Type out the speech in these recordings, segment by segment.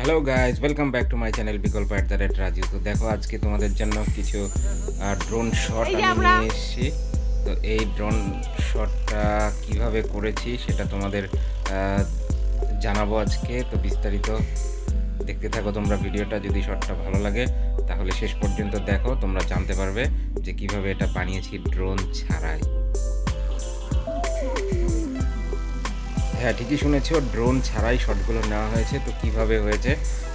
Hello guys, welcome back to my channel Bikalpa @Raju। तो देखो आज के तुम्हारे जन्य किछु ड्रोन शट আমি নিয়ে এসেছি। তো এই ড্রোন শটটা কিভাবে করেছি সেটা তোমাদের জানাবো আজকে। তো বিস্তারিত দেখতে থাকো তোমরা ভিডিওটা। যদি শটটা ভালো লাগে তাহলে শেষ পর্যন্ত দেখো, তোমরা জানতে পারবে যে কিভাবে এটা বানিয়েছি ড্রোন ছাড়াই। হ্যাঁ, ঠিকই শুনেছো, ড্রোন ছাড়াই শটগুলো নেওয়া হয়েছে। তো কিভাবে হয়েছে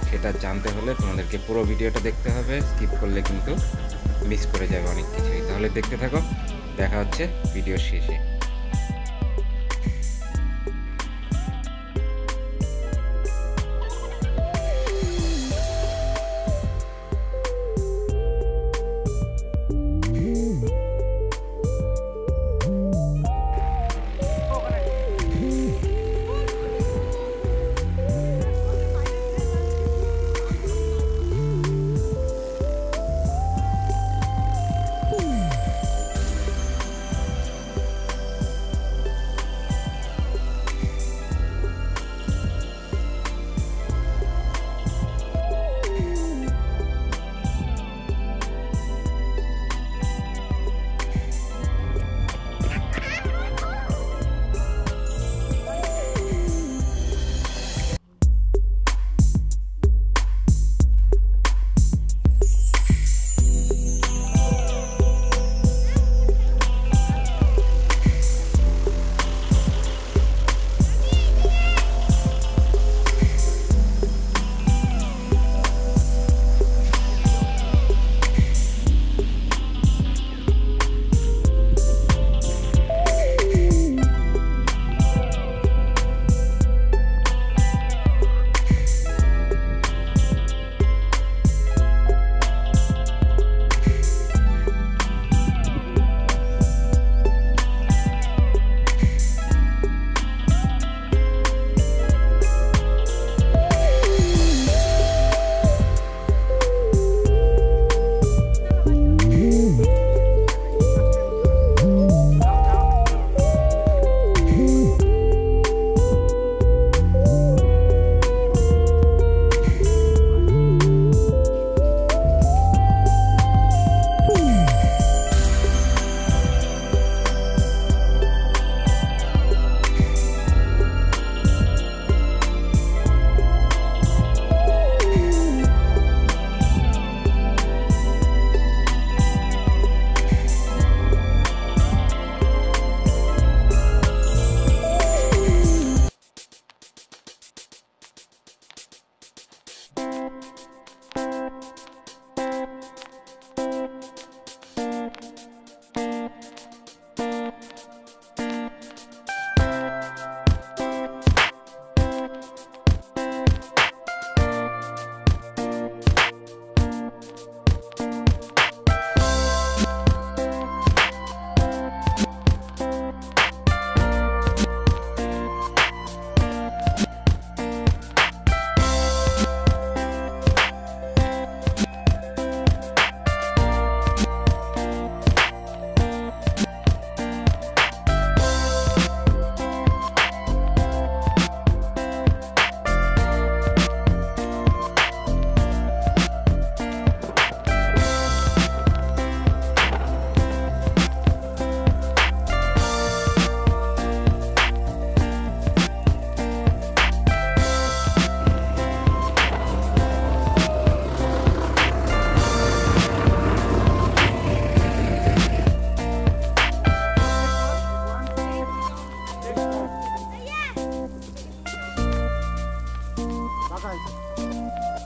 সেটা জানতে হলে তোমাদেরকে পুরো ভিডিওটা দেখতে হবে। স্কিপ করলে কিন্তু মিস করে যাবে অনেক কিছুই। তাহলে দেখতে থাকো, দেখা হচ্ছে ভিডিওর শেষে।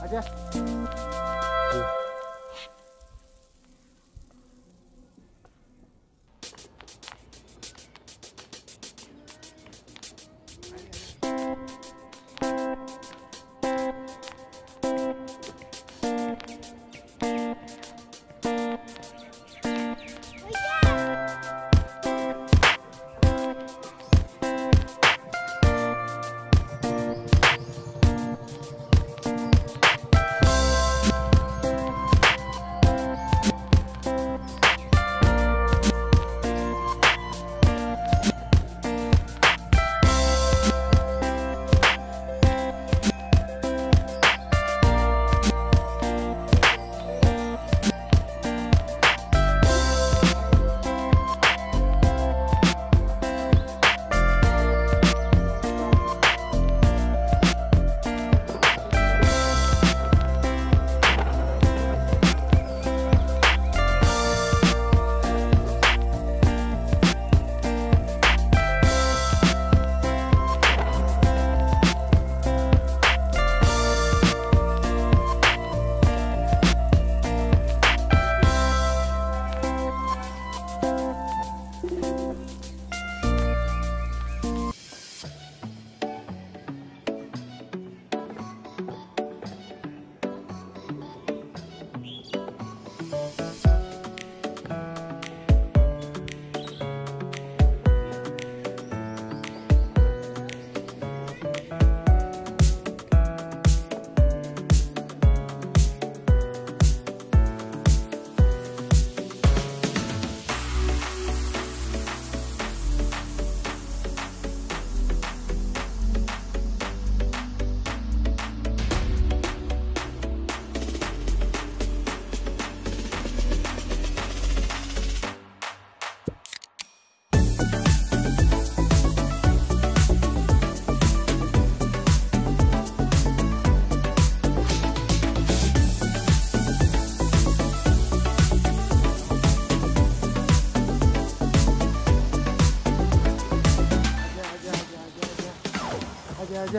aja.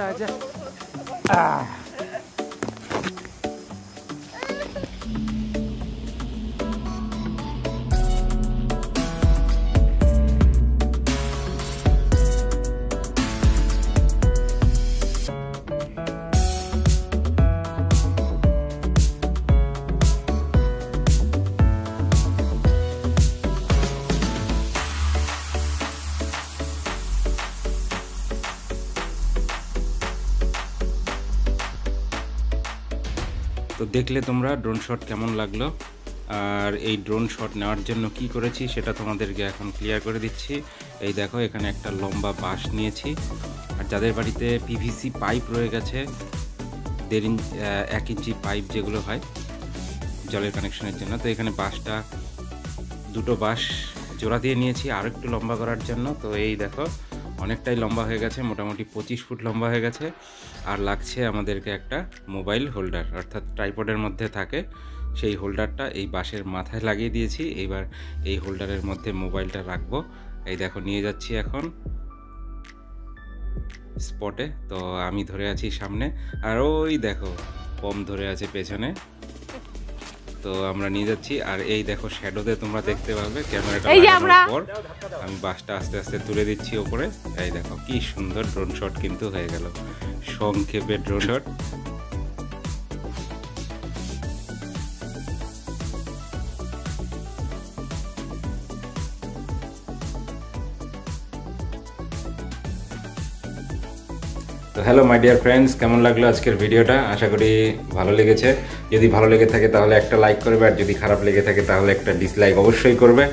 আচ্ছা। তো দেখলে তোমরা ড্রোন শট কেমন লাগলো, আর এই ড্রোন শট নেওয়ার জন্য কি করেছি সেটা তোমাদেরকে এখন ক্লিয়ার করে দিচ্ছি। এই দেখো এখানে একটা লম্বা বাঁশ নিয়েছি, আর যাদের বাড়িতে পিভিসি পাইপ রয়ে গেছে 1 ইঞ্চি পাইপ যেগুলো হয় জলের কানেকশনের জন্য, তো এখানে বাঁশটা 2টো বাঁশ জোড়া দিয়ে নিয়েছি আর একটু লম্বা করার জন্য। তো এই দেখো অনেকটাই লম্বা হয়ে গেছে, মোটামুটি 25 ফুট লম্বা হয়ে গেছে। আর লাগছে আমাদেরকে একটা মোবাইল হোল্ডার, অর্থাৎ ট্রাইপডের মধ্যে থাকে সেই হোল্ডারটা এই বাঁশের মাথায় লাগিয়ে দিয়েছি। এইবার এই হোল্ডারের মধ্যে মোবাইলটা রাখবো। এই দেখো নিয়ে যাচ্ছি এখন স্পটে। তো আমি ধরে আছি সামনে, আর ওই দেখো পম ধরে আছে পেছনে। তো আমরা নিয়ে যাচ্ছি, আর এই দেখো শ্যাডোতে তোমরা দেখতে পাবে ক্যামেরাটা লাগানোর পর আমি বাসটা আস্তে আস্তে তুলে দিচ্ছি ওপরে। এই দেখো কি সুন্দর ড্রোন শট কিন্তু হয়ে গেল, সংক্ষেপে ড্রোন শট। তো হ্যালো মাই ডিয়ার ফ্রেন্ডস, কেমন লাগলো আজকের ভিডিওটা? আশা করি ভালো লেগেছে। যদি ভালো লেগে থাকে তাহলে একটা লাইক করবে, আর যদি খারাপ লেগে থাকে তাহলে একটা ডিসলাইক অবশ্যই করবে।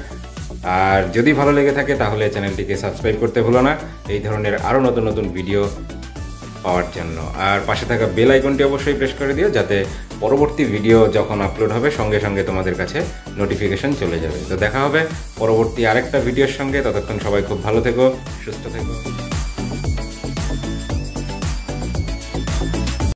আর যদি ভালো লেগে থাকে তাহলে চ্যানেলটিকে সাবস্ক্রাইব করতে ভুলো না এই ধরনের আরও নতুন নতুন ভিডিও পাওয়ার জন্য। আর পাশে থাকা বেল আইকনটি অবশ্যই প্রেস করে দিও, যাতে পরবর্তী ভিডিও যখন আপলোড হবে সঙ্গে সঙ্গে তোমাদের কাছে নোটিফিকেশন চলে যাবে। তো দেখা হবে পরবর্তী আরেকটা ভিডিওর সঙ্গে। ততক্ষণ সবাই খুব ভালো থেকো, সুস্থ থেকো।